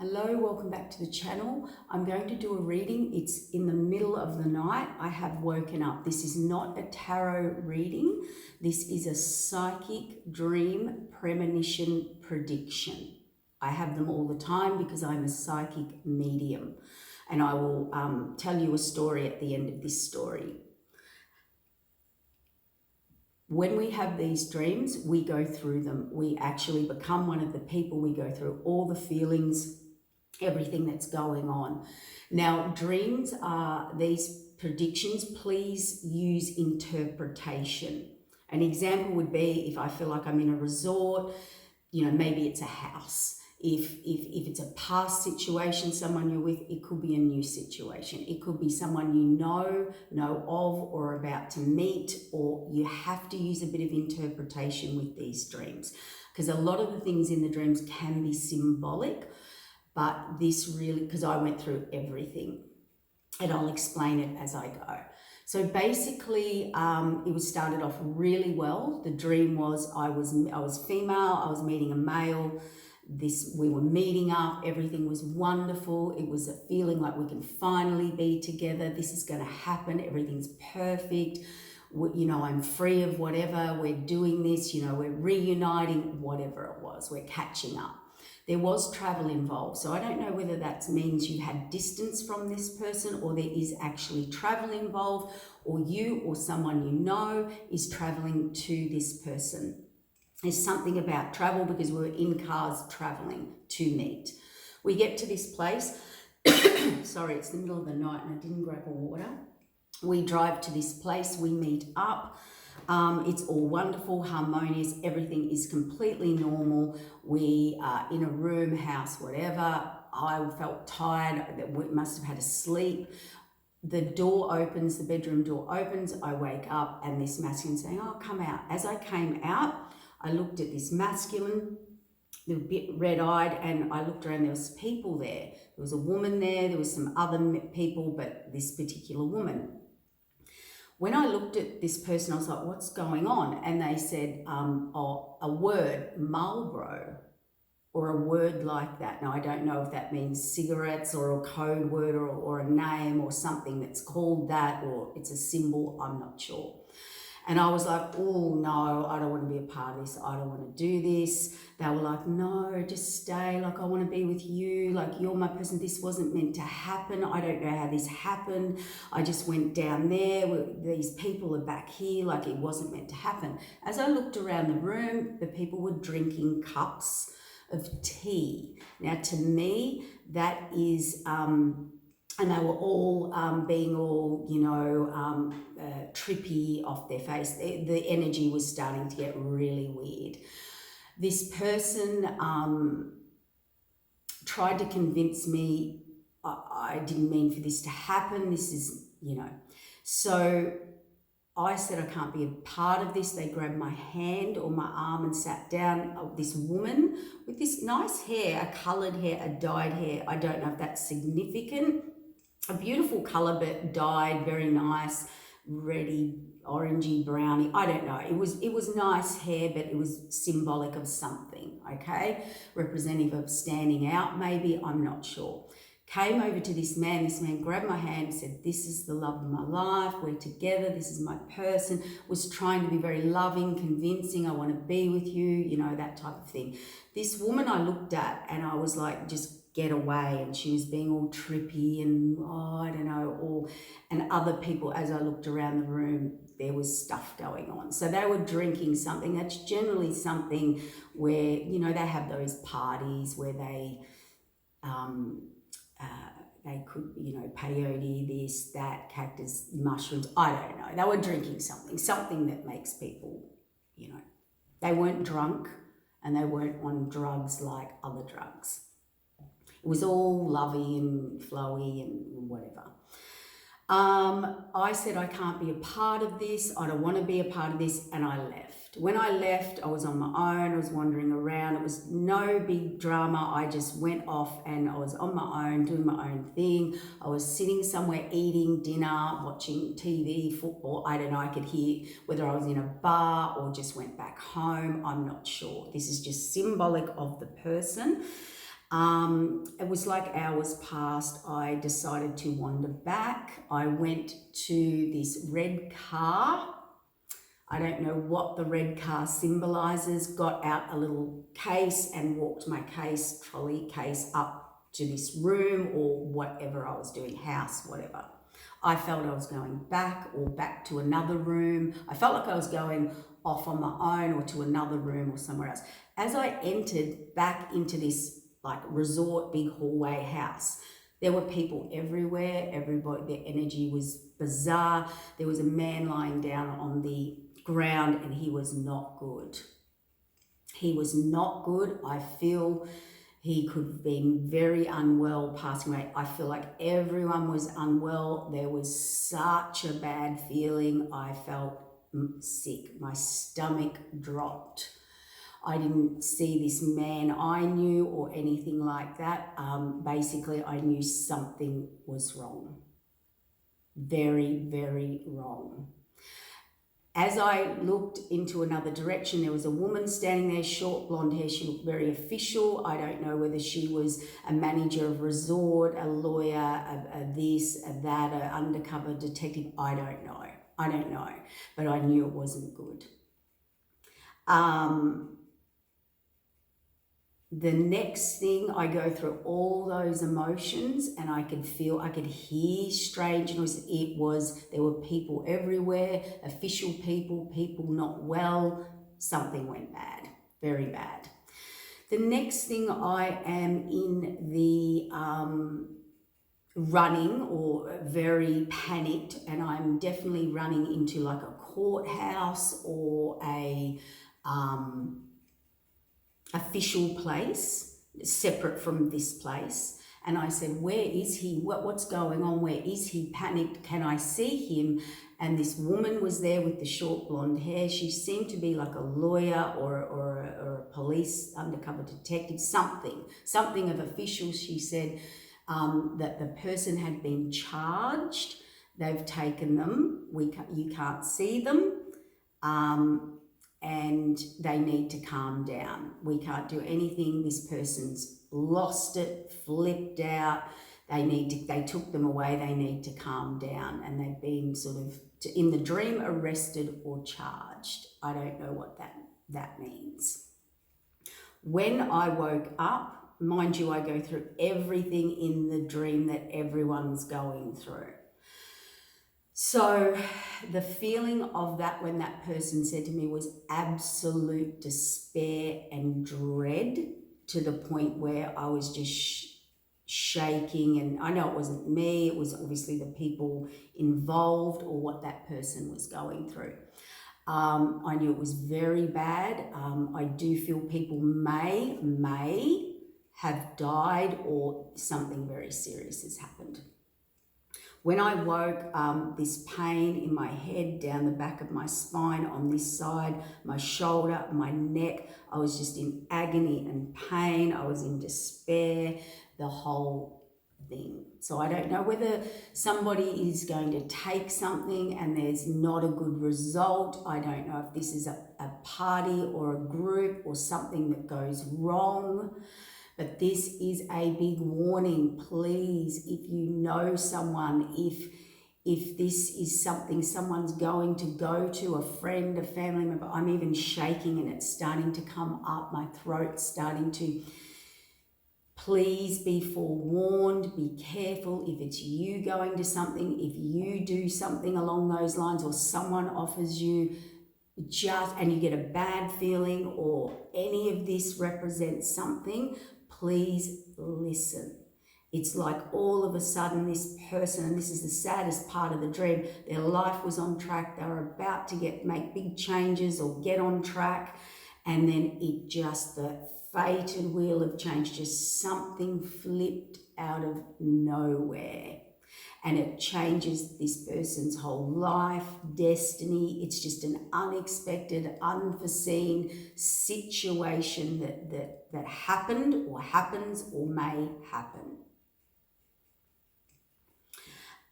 Hello, welcome back to the channel. I'm going to do a reading. It's in the middle of the night. I have woken up. This is not a tarot reading. This is a psychic dream premonition prediction. I have them all the time because I'm a psychic medium, and I will tell you a story at the end of this story. When we have these dreams, we go through them. We actually become one of the people. We go through all the feelings, everything that's going on. Now, dreams are these predictions. Please use interpretation. An example would be if I feel like I'm in a resort, maybe it's a house. If it's a past situation, someone you're with, it could be a new situation. It could be someone you know of or about to meet, or you have to use a bit of interpretation with these dreams, because a lot of the things in the dreams can be symbolic. But this really, because I went through everything, and I'll explain it as I go. So basically, it was started off really well. The dream was I was female, I was meeting a male. We were meeting up, everything was wonderful. It was a feeling like we can finally be together. This is going to happen. Everything's perfect. I'm free of whatever. We're doing this, we're reuniting, whatever it was. We're catching up. There was travel involved. So I don't know whether that means you had distance from this person, or there is actually travel involved, or you or someone you know is traveling to this person. There's something about travel because we were in cars traveling to meet. We get to this place. Sorry, it's the middle of the night and I didn't grab a water. We drive to this place, we meet up. It's all wonderful, harmonious, everything is completely normal. We are in a room, house, whatever. I felt tired, we must have had a sleep. The door opens, the bedroom door opens, I wake up and this masculine saying, "Oh, come out." As I came out, I looked at this masculine, a bit red-eyed, and I looked around, there was people there. There was a woman there, there was some other people, but this particular woman. When I looked at this person, I was like, "What's going on?" And they said, a word, Marlboro, or a word like that. Now, I don't know if that means cigarettes or a code word or a name or something that's called that, or it's a symbol, I'm not sure. And I was like, "Oh no, I don't want to be a part of this. I don't want to do this." They were like, "No, just stay. Like, I want to be with you. Like, you're my person. This wasn't meant to happen. I don't know how this happened. I just went down there. These people are back here. Like, it wasn't meant to happen." As I looked around the room, the people were drinking cups of tea. Now, to me, that is... and they were all being all, trippy off their face. The energy was starting to get really weird. This person tried to convince me I didn't mean for this to happen. This is, So I said, "I can't be a part of this." They grabbed my hand or my arm and sat down. This woman with this nice hair, a coloured hair, a dyed hair. I don't know if that's significant. A beautiful colour, but dyed, very nice, reddy, orangey, browny. I don't know. It was nice hair, but it was symbolic of something, okay? Representative of standing out, maybe, I'm not sure. Came over to this man. This man grabbed my hand and said, "This is the love of my life. We're together. This is my person." Was trying to be very loving, convincing. "I want to be with you," that type of thing. This woman I looked at and I was like, "Just get away," and she was being all trippy and I don't know, and other people, as I looked around the room, there was stuff going on. So they were drinking something. That's generally something where, they have those parties where they could, peyote, this, that, cactus, mushrooms, I don't know. They were drinking something that makes people, they weren't drunk and they weren't on drugs like other drugs. It was all lovey and flowy and whatever. I said, "I can't be a part of this. I don't want to be a part of this," and I left. When I left, I was on my own. I was wandering around. It was no big drama. I just went off and I was on my own, doing my own thing. I was sitting somewhere eating dinner, watching TV, football. I don't know. I could hear whether I was in a bar or just went back home. I'm not sure. This is just symbolic of the person. It was like hours passed. I decided to wander back. I went to this red car. I don't know what the red car symbolizes. Got out a little case and walked my trolley case up to this room or whatever I was doing, house, whatever. I felt I was going back or back to another room. I felt like I was going off on my own or to another room or somewhere else. As I entered back into this like resort, big hallway house, there were people everywhere. Everybody, their energy was bizarre. There was a man lying down on the ground and he was not good. He was not good. I feel he could have been very unwell, passing away. I feel like everyone was unwell. There was such a bad feeling. I felt sick. My stomach dropped. I didn't see this man I knew or anything like that. Basically, I knew something was wrong. Very, very wrong. As I looked into another direction, there was a woman standing there, short blonde hair. She looked very official. I don't know whether she was a manager of resort, a lawyer, a this, a that, an undercover detective. I don't know. But I knew it wasn't good. The next thing, I go through all those emotions and I could hear strange noises. There were people everywhere, official people not well. Something went bad, very bad. The next thing, I am in the running or very panicked, and I'm definitely running into like a courthouse or a official place separate from this place. And I said, where is he? What's going on? Where is he? Panicked. Can I see him? And this woman was there with the short blonde hair. She seemed to be like a lawyer or a police undercover detective, something of official. She said that the person had been charged. They've taken them. You can't see them. And they need to calm down. We can't do anything. This person's lost it, flipped out. They took them away. They need to calm down. And they've been sort of, in the dream, arrested or charged. I don't know what that means. When I woke up, mind you, I go through everything in the dream that everyone's going through. So the feeling of that when that person said to me was absolute despair and dread, to the point where I was just shaking. And I know it wasn't me, it was obviously the people involved or what that person was going through. I knew it was very bad. I do feel people may have died or something very serious has happened. When I woke, this pain in my head, down the back of my spine, on this side, my shoulder, my neck, I was just in agony and pain. I was in despair, the whole thing. So I don't know whether somebody is going to take something and there's not a good result. I don't know if this is a party or a group or something that goes wrong. But this is a big warning. Please, if you know someone, if this is something someone's going to go to, a friend, a family member, I'm even shaking and it's starting to come up, my throat's starting to. Please be forewarned, be careful if it's you going to something, if you do something along those lines or someone offers you and you get a bad feeling or any of this represents something, please listen. It's like all of a sudden this person, and this is the saddest part of the dream, their life was on track. They were about to make big changes or get on track. And then the fated wheel of change, just something flipped out of nowhere. And it changes this person's whole life, destiny. It's just an unexpected, unforeseen situation that happened or happens or may happen.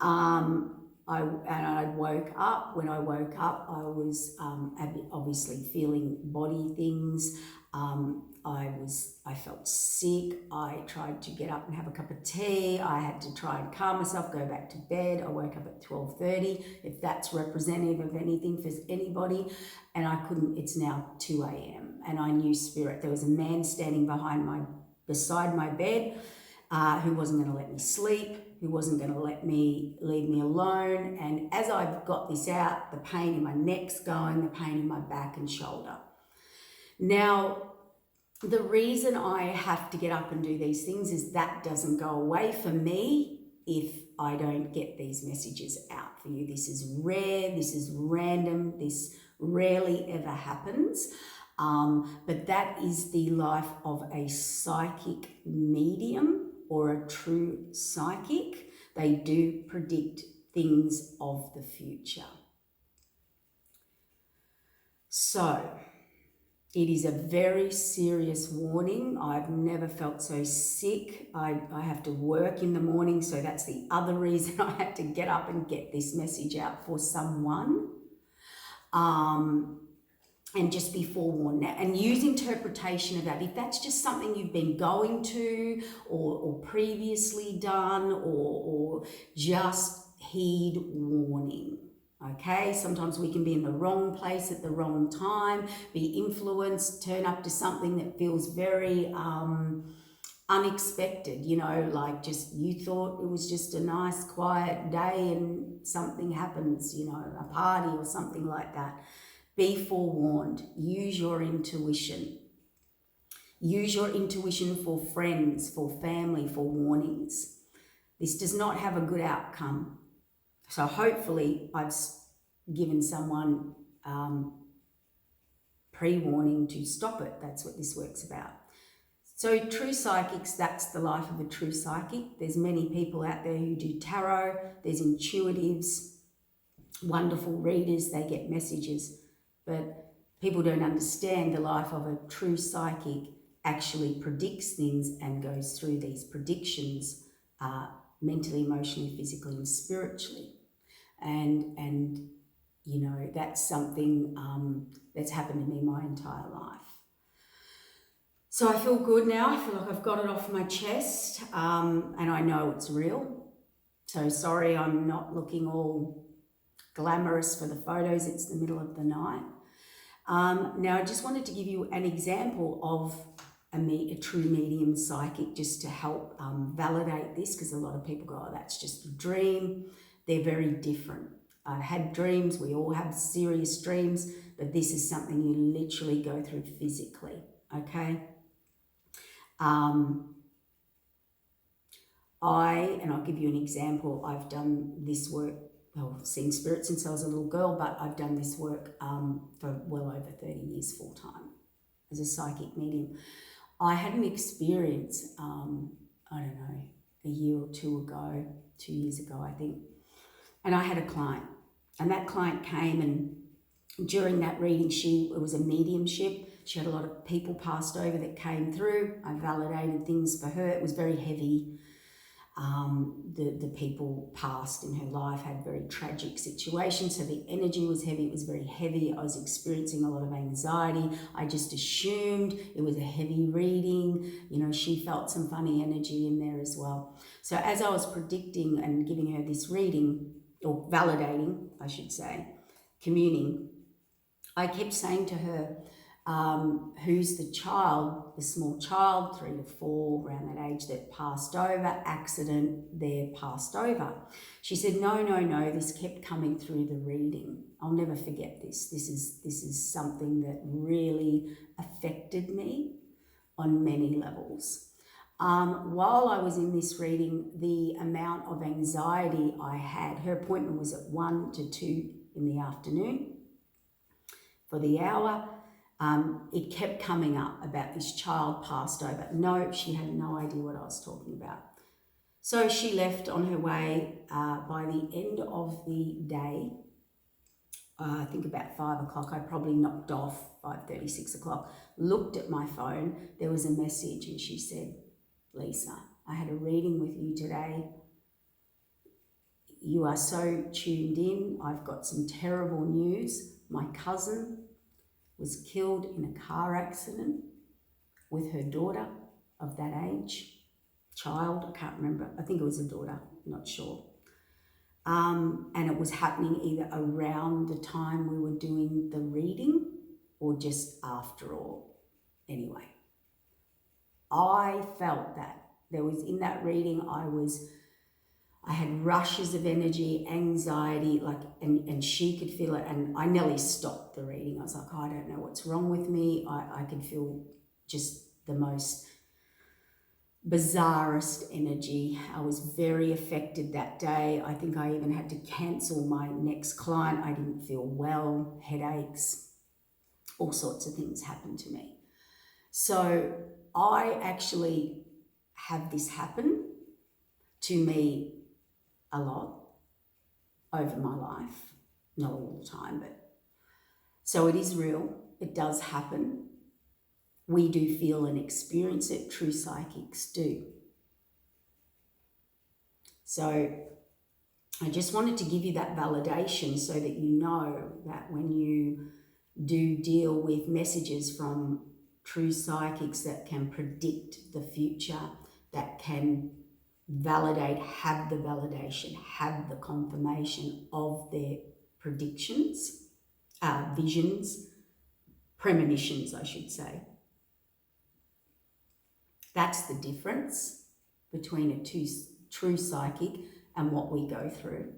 I woke up. When I woke up, I was obviously feeling body things. I felt sick. I tried to get up and have a cup of tea. I had to try and calm myself, go back to bed. I woke up at 12:30, if that's representative of anything for anybody, and I couldn't. It's now 2 a.m. and I knew spirit. There was a man standing beside my bed, who wasn't going to let me sleep, who wasn't going to leave me alone. And as I've got this out, the pain in my neck's going, the pain in my back and shoulder. Now, the reason I have to get up and do these things is that doesn't go away for me if I don't get these messages out for you. This is rare, this is random, this rarely ever happens. But that is the life of a psychic medium or a true psychic. They do predict things of the future. So, it is a very serious warning. I've never felt so sick. I have to work in the morning, so that's the other reason I had to get up and get this message out for someone. And just be forewarned now, and use interpretation of that. If that's just something you've been going to or previously done, or just heed warning. Okay, sometimes we can be in the wrong place at the wrong time, be influenced, turn up to something that feels very unexpected, like just you thought it was just a nice quiet day and something happens, a party or something like that. Be forewarned. Use your intuition. Use your intuition for friends, for family, for warnings. This does not have a good outcome. So hopefully I've given someone pre-warning to stop it. That's what this work's about. So true psychics, that's the life of a true psychic. There's many people out there who do tarot. There's intuitives, wonderful readers, they get messages. But people don't understand the life of a true psychic actually predicts things and goes through these predictions mentally, emotionally, physically, and spiritually. And that's something that's happened to me my entire life. So I feel good now. I feel like I've got it off my chest, and I know it's real. So sorry I'm not looking all glamorous for the photos. It's the middle of the night. Now I just wanted to give you an example of a true medium psychic, just to help validate this, because a lot of people go, oh, that's just a dream. They're very different. I've had dreams. We all have serious dreams, but this is something you literally go through physically, okay? And I'll give you an example. I've done this work, seen spirit since I was a little girl, but I've done this work for well over 30 years full time as a psychic medium. I had an experience, I don't know, a year or 2 years ago, I think, and I had a client, and that client came, and during that reading, it was a mediumship. She had a lot of people passed over that came through. I validated things for her. It was very heavy. The people passed in her life had very tragic situations, so the energy was heavy. It was very heavy. I was experiencing a lot of anxiety. I just assumed it was a heavy reading. She felt some funny energy in there as well. So as I was predicting and giving her this reading, or validating, I should say, communing, I kept saying to her, who's the child, the small child, 3 to 4, around that age, that passed over, accident, they're passed over. She said, no, this kept coming through the reading. I'll never forget this. This is something that really affected me on many levels. While I was in this reading, the amount of anxiety I had, her appointment was at 1 to 2 in the afternoon for the hour. It kept coming up about this child passed over. No, she had no idea what I was talking about. So she left on her way. By the end of the day, I think about 5 o'clock, I probably knocked off, 5:30, 6 o'clock, looked at my phone. There was a message, and she said, Lisa, I had a reading with you today. You are so tuned in. I've got some terrible news. My cousin was killed in a car accident. with her daughter of that age, child, I can't remember. I think it was a daughter, not sure. And it was happening either around the time we were doing the reading or just after all. Anyway, I felt that there was, in that reading, I had rushes of energy, anxiety, like, and she could feel it, and I nearly stopped the reading. I was like, oh, I don't know what's wrong with me. I could feel just the most bizarrest energy. I was very affected that day. I think I even had to cancel my next client. I didn't feel well, headaches, all sorts of things happened to me. So I actually have this happen to me a lot over my life, not all the time, but so it is real. It does happen. We do feel and experience it. True psychics do. So I just wanted to give you that validation so that you know that when you do deal with messages from true psychics that can predict the future, that can validate, have the validation, have the confirmation of their predictions, visions, premonitions, I should say. That's the difference between a true psychic and what we go through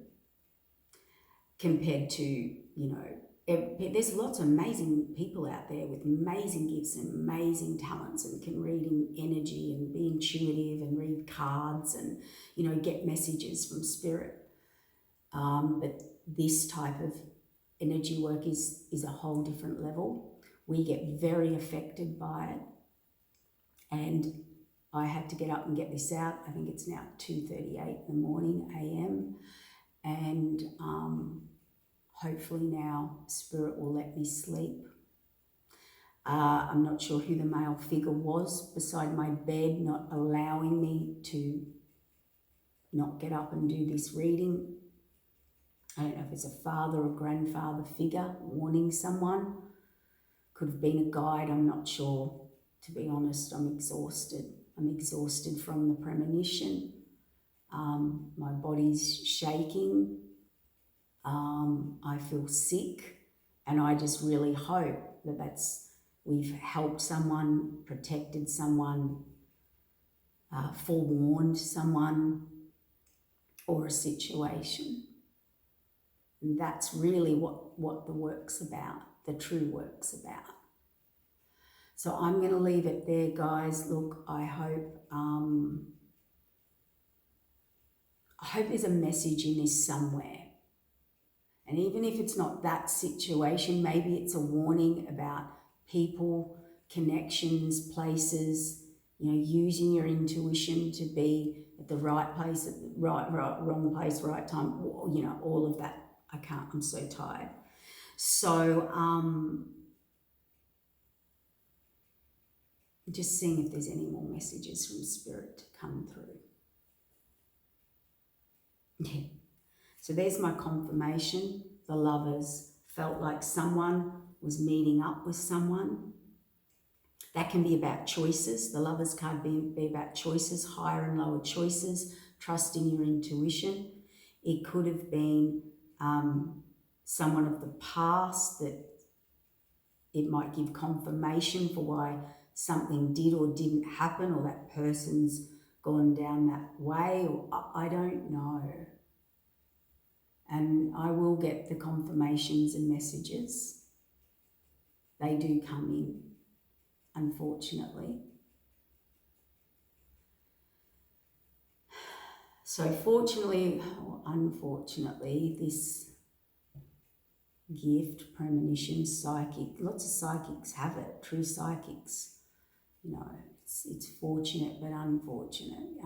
compared to, there's lots of amazing people out there with amazing gifts and amazing talents and can read in energy and be intuitive and read cards and, get messages from spirit. But this type of energy work is a whole different level. We get very affected by it. And I had to get up and get this out. I think it's now 2:38 in the morning a.m. And hopefully now Spirit will let me sleep. I'm not sure who the male figure was beside my bed, not allowing me to not get up and do this reading. I don't know if it's a father or grandfather figure warning someone. Could have been a guide, I'm not sure. To be honest, I'm exhausted. I'm exhausted from the premonition. My body's shaking. I feel sick, and I just really hope that we've helped someone, protected someone, forewarned someone, or a situation. And that's really what the work's about, the true work's about. So I'm going to leave it there, guys. Look, I hope there's a message in this somewhere. And even if it's not that situation, maybe it's a warning about people, connections, places, using your intuition to be at the right place, at the wrong place, right time, all of that. I'm so tired. So, just seeing if there's any more messages from Spirit to come through. Yeah. So there's my confirmation. The Lovers felt like someone was meeting up with someone. That can be about choices. The Lovers card be about choices, higher and lower choices, trusting your intuition. It could have been someone of the past that it might give confirmation for why something did or didn't happen, or that person's gone down that way, or I don't know. And I will get the confirmations and messages. They do come in, unfortunately. So fortunately or unfortunately, this gift, premonition, psychic, lots of psychics have it, true psychics. It's fortunate but unfortunate.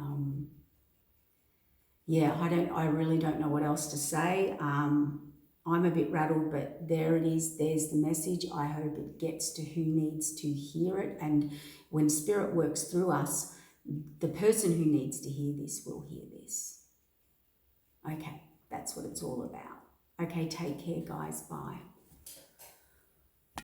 I really don't know what else to say. I'm a bit rattled, but there it is. There's the message. I hope it gets to who needs to hear it. And when Spirit works through us, the person who needs to hear this will hear this. Okay, that's what it's all about. Okay, take care, guys. Bye.